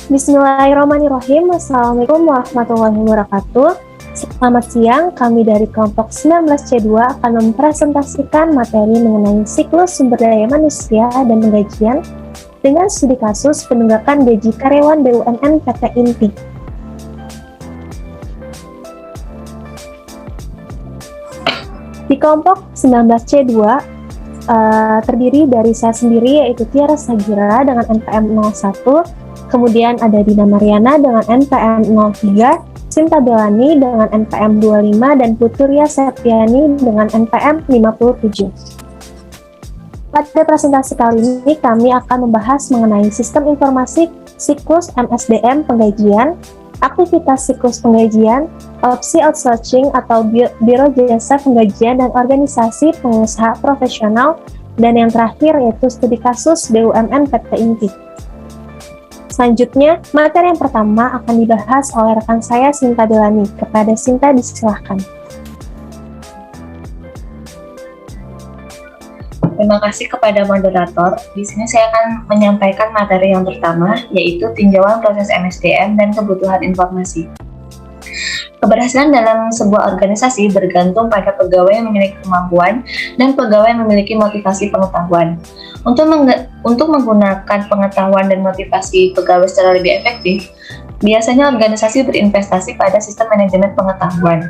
Bismillahirrahmanirrahim. Assalamualaikum warahmatullahi wabarakatuh. Selamat siang, kami dari kelompok 19C2 akan mempresentasikan materi mengenai siklus sumber daya manusia dan penggajian dengan studi kasus penunggakan gaji karyawan BUMN PT Inti. Di kelompok 19C2 terdiri dari saya sendiri yaitu Tiara Sagira dengan NPM 01, kemudian ada Dina Mariana dengan NPM 03, Sinta Belani dengan NPM 25, dan Puturia Septiani dengan NPM 57. Pada presentasi kali ini kami akan membahas mengenai sistem informasi siklus MSDM penggajian, aktivitas siklus penggajian, opsi outsourcing atau biro jasa penggajian dan organisasi pengusaha profesional, dan yang terakhir yaitu studi kasus BUMN PT Inti. Selanjutnya, materi yang pertama akan dibahas oleh rekan saya Sinta Belani. Kepada Sinta disilahkan. Terima kasih kepada moderator. Di sini saya akan menyampaikan materi yang pertama, yaitu tinjauan proses MSDM dan kebutuhan informasi. Keberhasilan dalam sebuah organisasi bergantung pada pegawai yang memiliki kemampuan dan pegawai yang memiliki motivasi pengetahuan. Untuk menggunakan pengetahuan dan motivasi pegawai secara lebih efektif, biasanya organisasi berinvestasi pada sistem manajemen pengetahuan.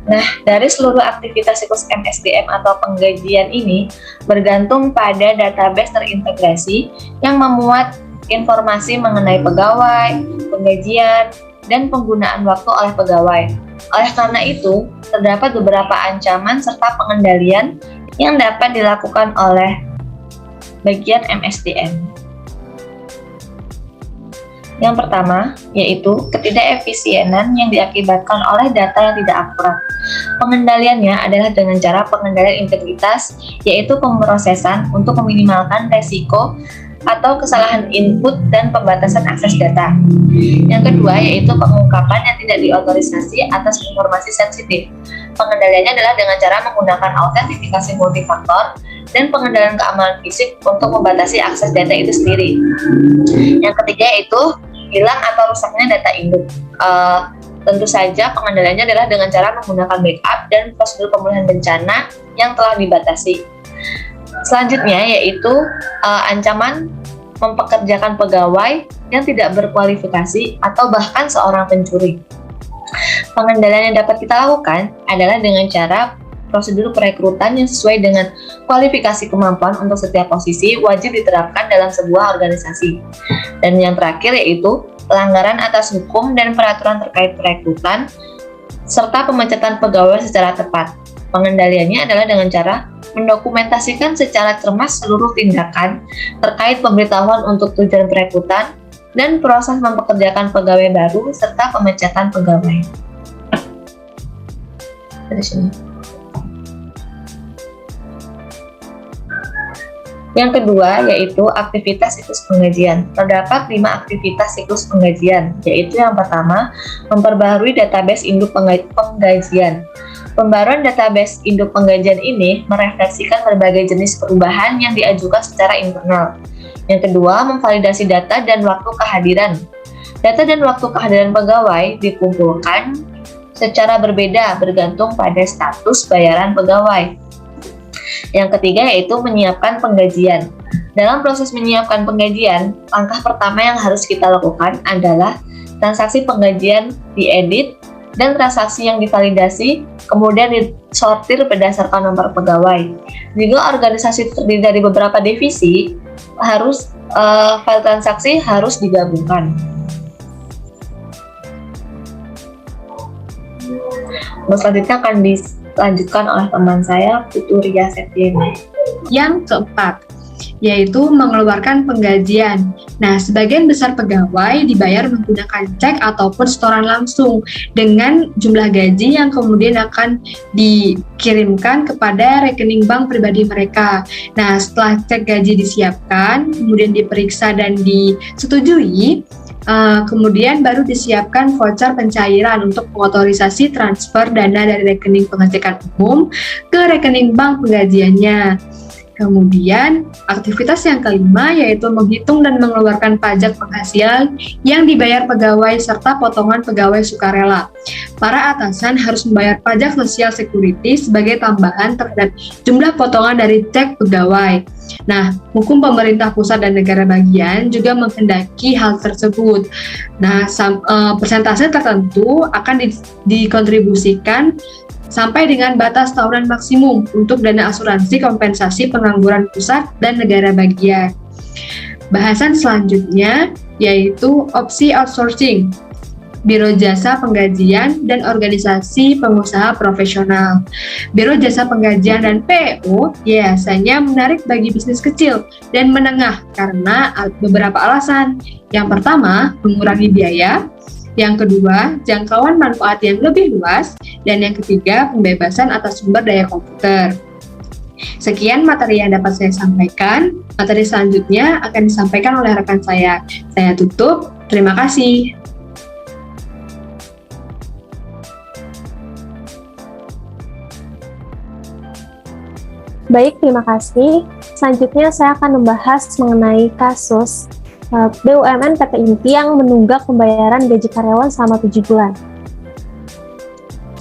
Nah, dari seluruh aktivitas siklus MSDM atau penggajian ini bergantung pada database terintegrasi yang memuat informasi mengenai pegawai, penggajian, dan penggunaan waktu oleh pegawai. Oleh karena itu, terdapat beberapa ancaman serta pengendalian yang dapat dilakukan oleh bagian MSDM. Yang pertama, yaitu ketidakefisienan yang diakibatkan oleh data yang tidak akurat. Pengendaliannya adalah dengan cara pengendalian integritas, yaitu pemrosesan untuk meminimalkan resiko atau kesalahan input dan pembatasan akses data. Yang kedua, yaitu pengungkapan yang tidak diotorisasi atas informasi sensitif. Pengendaliannya adalah dengan cara menggunakan autentifikasi multifaktor dan pengendalian keamanan fisik untuk membatasi akses data itu sendiri. Yang ketiga, yaitu hilang atau rusaknya data induk. Tentu saja pengendaliannya adalah dengan cara menggunakan backup dan prosedur pemulihan bencana yang telah dibatasi. Selanjutnya yaitu ancaman mempekerjakan pegawai yang tidak berkualifikasi atau bahkan seorang pencuri. Pengendalian yang dapat kita lakukan adalah dengan cara prosedur perekrutan yang sesuai dengan kualifikasi kemampuan untuk setiap posisi wajib diterapkan dalam sebuah organisasi. Dan yang terakhir yaitu pelanggaran atas hukum dan peraturan terkait perekrutan serta pemecatan pegawai secara tepat. Pengendaliannya adalah dengan cara mendokumentasikan secara cermat seluruh tindakan terkait pemberitahuan untuk tujuan perekrutan dan proses mempekerjakan pegawai baru serta pemecatan pegawai. Dari sini. Yang kedua yaitu aktivitas siklus penggajian. Terdapat 5 aktivitas siklus penggajian, yaitu yang pertama, memperbaharui database induk penggajian. Pembaruan database induk penggajian ini merefleksikan berbagai jenis perubahan yang diajukan secara internal. Yang kedua, memvalidasi data dan waktu kehadiran. Data dan waktu kehadiran pegawai dikumpulkan secara berbeda bergantung pada status bayaran pegawai. Yang ketiga yaitu menyiapkan penggajian. Dalam proses menyiapkan penggajian, langkah pertama yang harus kita lakukan adalah transaksi penggajian diedit dan transaksi yang divalidasi kemudian disortir berdasarkan nomor pegawai. Jika organisasi terdiri dari beberapa divisi, file transaksi harus digabungkan. Selanjutnya akan dilanjutkan oleh teman saya, Puturia Septiani. Yang keempat, yaitu mengeluarkan penggajian. Nah, sebagian besar pegawai dibayar menggunakan cek ataupun setoran langsung dengan jumlah gaji yang kemudian akan dikirimkan kepada rekening bank pribadi mereka. Nah, setelah cek gaji disiapkan, kemudian diperiksa dan disetujui, kemudian baru disiapkan voucher pencairan untuk mengotorisasi transfer dana dari rekening pengecekan umum ke rekening bank penggajiannya. Kemudian, aktivitas yang kelima yaitu menghitung dan mengeluarkan pajak penghasilan yang dibayar pegawai serta potongan pegawai sukarela. Para atasan harus membayar pajak sosial security sebagai tambahan terhadap jumlah potongan dari cek pegawai. Nah, hukum pemerintah pusat dan negara bagian juga menghendaki hal tersebut. Nah, persentase tertentu akan dikontribusikan sampai dengan batas tahunan maksimum untuk dana asuransi kompensasi pengangguran pusat dan negara bagian. Bahasan selanjutnya yaitu opsi outsourcing, Biro Jasa Penggajian dan Organisasi Pengusaha Profesional. Biro Jasa Penggajian dan PEO biasanya menarik bagi bisnis kecil dan menengah karena beberapa alasan. Yang pertama, mengurangi biaya. Yang kedua, jangkauan manfaat yang lebih luas. Dan yang ketiga, pembebasan atas sumber daya komputer. Sekian materi yang dapat saya sampaikan. Materi selanjutnya akan disampaikan oleh rekan saya. Saya tutup. Terima kasih. Baik, terima kasih. Selanjutnya saya akan membahas mengenai kasus BUMN PT Inti yang menunggak pembayaran gaji karyawan selama 7 bulan.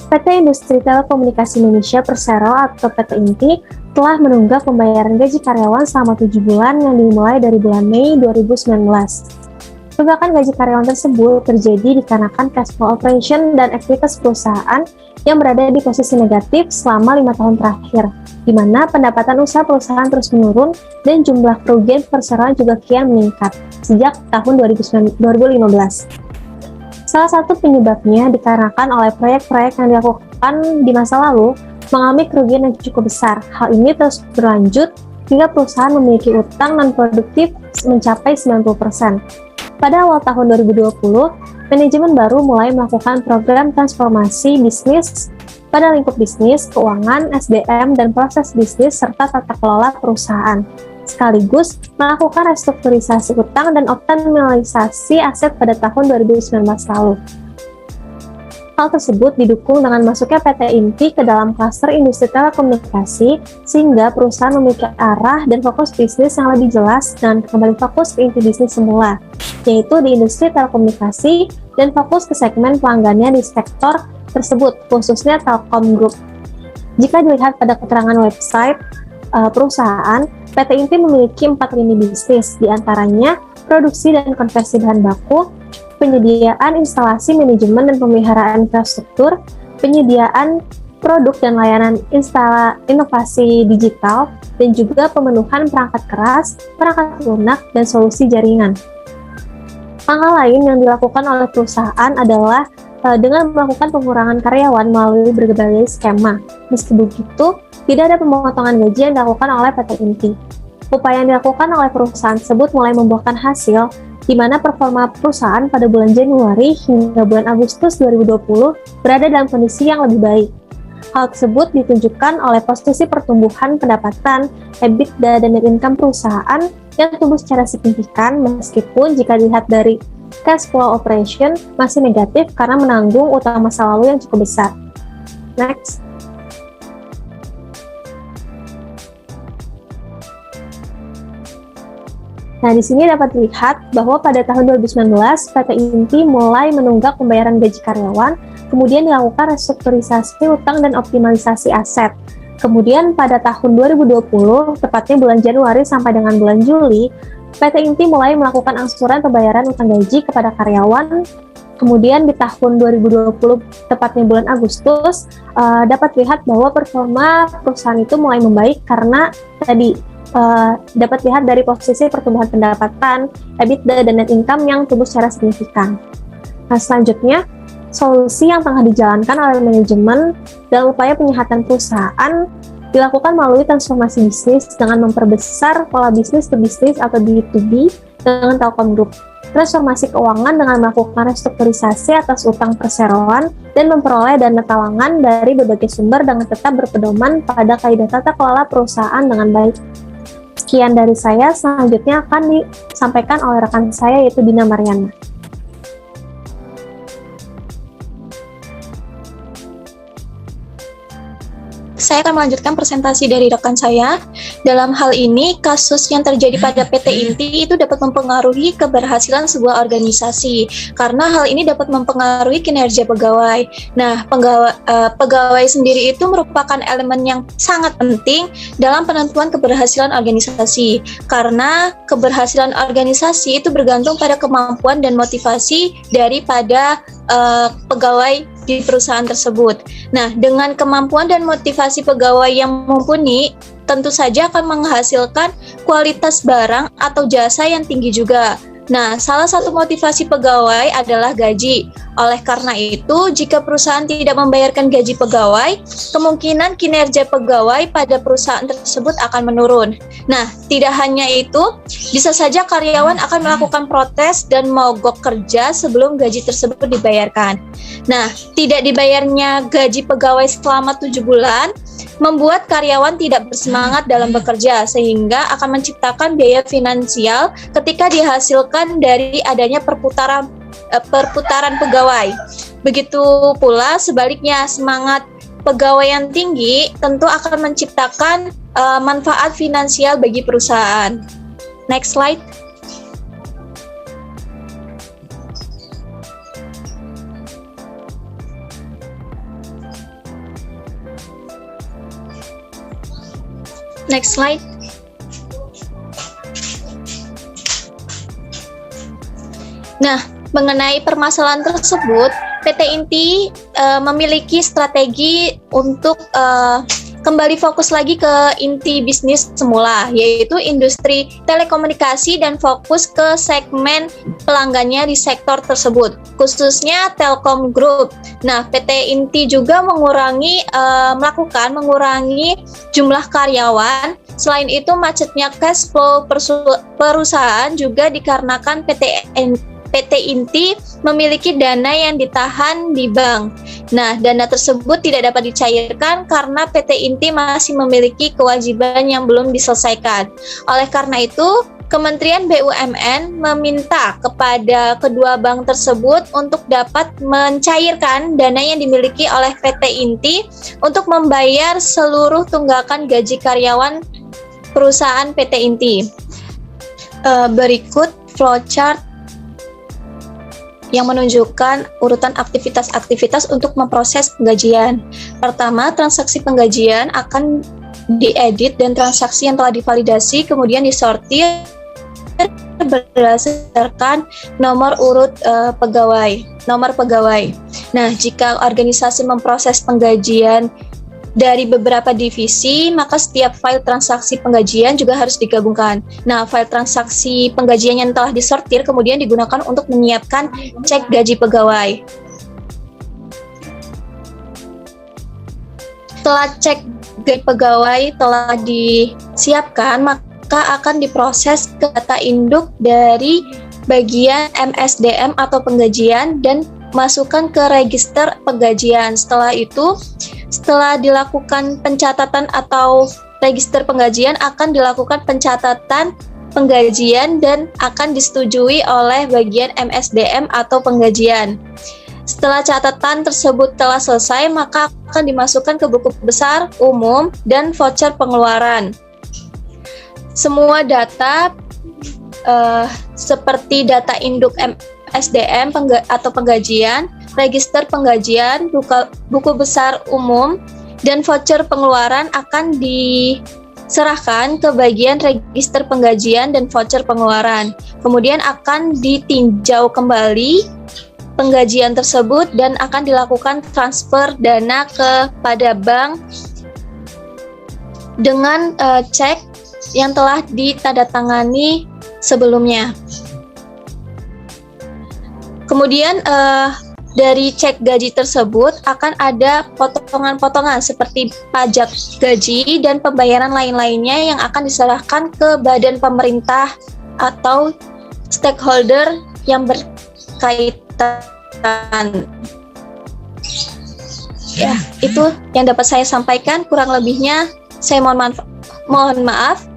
PT Industri Telekomunikasi Indonesia Persero atau PT Inti telah menunggak pembayaran gaji karyawan selama 7 bulan yang dimulai dari bulan Mei 2019. Tunggakan gaji karyawan tersebut terjadi dikarenakan cash flow operation dan aktivitas perusahaan yang berada di posisi negatif selama 5 tahun terakhir, di mana pendapatan usaha perusahaan terus menurun dan jumlah kerugian perseroan juga kian meningkat sejak tahun 2015. Salah satu penyebabnya dikarenakan oleh proyek-proyek yang dilakukan di masa lalu mengalami kerugian yang cukup besar. Hal ini terus berlanjut hingga perusahaan memiliki utang non-produktif mencapai 90%. Pada awal tahun 2020, manajemen baru mulai melakukan program transformasi bisnis pada lingkup bisnis, keuangan, SDM, dan proses bisnis serta tata kelola perusahaan, sekaligus melakukan restrukturisasi utang dan optimalisasi aset pada tahun 2019 lalu. Hal tersebut didukung dengan masuknya PT Inti ke dalam klaster industri telekomunikasi, sehingga perusahaan memiliki arah dan fokus bisnis yang lebih jelas dan kembali fokus ke inti bisnis semula, yaitu di industri telekomunikasi dan fokus ke segmen pelanggannya di sektor tersebut, khususnya Telkom Group. Jika dilihat pada keterangan website perusahaan, PT Inti memiliki 4 lini bisnis, diantaranya produksi dan konversi bahan baku, penyediaan instalasi manajemen dan pemeliharaan infrastruktur, penyediaan produk dan layanan inovasi digital, dan juga pemenuhan perangkat keras, perangkat lunak, dan solusi jaringan. Langkah lain yang dilakukan oleh perusahaan adalah dengan melakukan pengurangan karyawan melalui berbagai skema. Meski begitu, tidak ada pemotongan gaji yang dilakukan oleh PT Inti. Upaya yang dilakukan oleh perusahaan tersebut mulai membuahkan hasil, di mana performa perusahaan pada bulan Januari hingga bulan Agustus 2020 berada dalam kondisi yang lebih baik. Hal tersebut ditunjukkan oleh posisi pertumbuhan pendapatan, EBITDA, dan net income perusahaan yang tumbuh secara signifikan, meskipun jika dilihat dari cash flow operation masih negatif karena menanggung utang masa lalu yang cukup besar. Next. Nah, di sini dapat dilihat bahwa pada tahun 2019, PT Inti mulai menunggak pembayaran gaji karyawan, kemudian dilakukan restrukturisasi utang dan optimalisasi aset. Kemudian pada tahun 2020, tepatnya bulan Januari sampai dengan bulan Juli, PT Inti mulai melakukan angsuran pembayaran utang gaji kepada karyawan. Kemudian di tahun 2020, tepatnya bulan Agustus, dapat dilihat bahwa performa perusahaan itu mulai membaik karena tadi dapat lihat dari posisi pertumbuhan pendapatan, EBITDA, dan net income yang tumbuh secara signifikan. Nah, selanjutnya, solusi yang tengah dijalankan oleh manajemen dalam upaya penyehatan perusahaan dilakukan melalui transformasi bisnis dengan memperbesar pola bisnis to bisnis atau B2B dengan Telkom Group, transformasi keuangan dengan melakukan restrukturisasi atas utang perseroan, dan memperoleh dana talangan dari berbagai sumber dengan tetap berpedoman pada kaidah tata kelola perusahaan dengan baik. Sekian dari saya, selanjutnya akan disampaikan oleh rekan saya yaitu Dina Mariana. saya akan melanjutkan presentasi dari rekan saya. Dalam hal ini, kasus yang terjadi pada PT Inti itu dapat mempengaruhi keberhasilan sebuah organisasi, karena hal ini dapat mempengaruhi kinerja pegawai. Nah, pegawai sendiri itu merupakan elemen yang sangat penting dalam penentuan keberhasilan organisasi, karena keberhasilan organisasi itu bergantung pada kemampuan dan motivasi daripada pegawai di perusahaan tersebut. Nah, dengan kemampuan dan motivasi pegawai yang mumpuni, tentu saja akan menghasilkan kualitas barang atau jasa yang tinggi juga. Nah, salah satu motivasi pegawai adalah gaji. Oleh karena itu, jika perusahaan tidak membayarkan gaji pegawai, kemungkinan kinerja pegawai pada perusahaan tersebut akan menurun. Nah, tidak hanya itu, bisa saja karyawan akan melakukan protes dan mogok kerja sebelum gaji tersebut dibayarkan. Nah, tidak dibayarnya gaji pegawai selama 7 bulan membuat karyawan tidak bersemangat dalam bekerja, sehingga akan menciptakan biaya finansial ketika dihasilkan dari adanya perputaran pegawai. Begitu pula sebaliknya, semangat pegawai yang tinggi tentu akan menciptakan manfaat finansial bagi perusahaan. Next slide. Next slide. Nah, mengenai permasalahan tersebut, PT Inti memiliki strategi untuk kembali fokus lagi ke inti bisnis semula, yaitu industri telekomunikasi, dan fokus ke segmen pelanggannya di sektor tersebut, khususnya Telkom Group. Nah, PT Inti juga mengurangi jumlah karyawan. Selain itu, macetnya cash flow perusahaan juga dikarenakan PT Inti memiliki dana yang ditahan di bank. Nah, dana tersebut tidak dapat dicairkan karena PT Inti masih memiliki kewajiban yang belum diselesaikan. Oleh karena itu, Kementerian BUMN meminta kepada kedua bank tersebut untuk dapat mencairkan dana yang dimiliki oleh PT Inti untuk membayar seluruh tunggakan gaji karyawan perusahaan PT Inti. Berikut flowchart yang menunjukkan urutan aktivitas-aktivitas untuk memproses penggajian. Pertama, transaksi penggajian akan diedit dan transaksi yang telah divalidasi kemudian disortir berdasarkan nomor urut nomor pegawai. Nah, jika organisasi memproses penggajian dari beberapa divisi, maka setiap file transaksi penggajian juga harus digabungkan. Nah, file transaksi penggajian yang telah disortir kemudian digunakan untuk menyiapkan cek gaji pegawai. Setelah cek gaji pegawai telah disiapkan, maka akan diproses ke data induk dari bagian MSDM atau penggajian dan masukkan ke register penggajian. Setelah itu, setelah dilakukan pencatatan atau register penggajian, akan dilakukan pencatatan penggajian dan akan disetujui oleh bagian MSDM atau penggajian. Setelah catatan tersebut telah selesai, maka akan dimasukkan ke buku besar umum dan voucher pengeluaran. Semua data seperti data induk MSDM atau penggajian, register penggajian, buku besar umum, dan voucher pengeluaran akan diserahkan ke bagian register penggajian dan voucher pengeluaran. Kemudian akan ditinjau kembali penggajian tersebut dan akan dilakukan transfer dana kepada bank dengan cek yang telah ditandatangani sebelumnya. Kemudian dari cek gaji tersebut akan ada potongan-potongan seperti pajak gaji dan pembayaran lain-lainnya yang akan diserahkan ke badan pemerintah atau stakeholder yang berkaitan. Ya, itu yang dapat saya sampaikan. Kurang lebihnya saya mohon maaf.